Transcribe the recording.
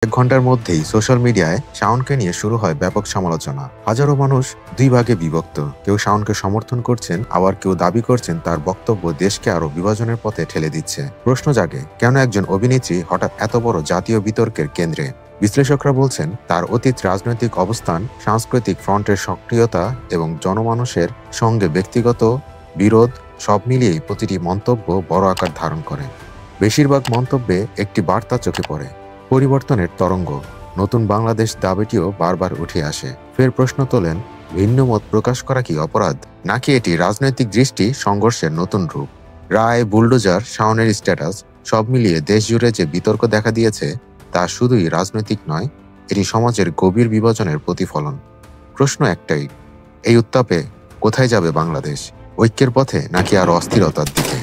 এক ঘন্টার মধ্যেই সোশ্যাল মিডিয়ায় শাওনকে নিয়ে শুরু হয় ব্যাপক সমালোচনা। হাজারো মানুষ দুই ভাগে বিভক্ত। কেউ শাওনকে সমর্থন করছেন, আবার কেউ দাবি করছেন তার বক্তব্য দেশকে আরো বিভাজনের পথে ঠেলে দিচ্ছে। প্রশ্ন জাগে, কেন একজন অভিনেত্রী হঠাৎ এত বড় জাতীয় বিতর্কের কেন্দ্রে? বিশ্লেষকরা বলছেন তার অতীত রাজনৈতিক অবস্থান, সাংস্কৃতিক ফ্রন্টের সক্রিয়তা এবং জনমানুষের সঙ্গে ব্যক্তিগত বিরোধ সব মিলিয়েই প্রতিটি মন্তব্য বড় আকার ধারণ করে। বেশিরভাগ মন্তব্যে একটি বার্তা চোখে পড়ে, পরিবর্তনের তরঙ্গ। নতুন বাংলাদেশ দাবিটিও বারবার উঠে আসে। ফের প্রশ্ন তোলেন, ভিন্ন মত প্রকাশ করা কি অপরাধ, নাকি এটি রাজনৈতিক দৃষ্টি সংঘর্ষের নতুন রূপ? রায়, বুলডোজার, শাওনের স্ট্যাটাস সব মিলিয়ে দেশ জুড়ে যে বিতর্ক দেখা দিয়েছে তা শুধুই রাজনৈতিক নয়, এটি সমাজের গভীর বিভাজনের প্রতিফলন। প্রশ্ন একটাই, এই উত্তাপে কোথায় যাবে বাংলাদেশ? ঐক্যের পথে নাকি আরো অস্থিরতার দিকে?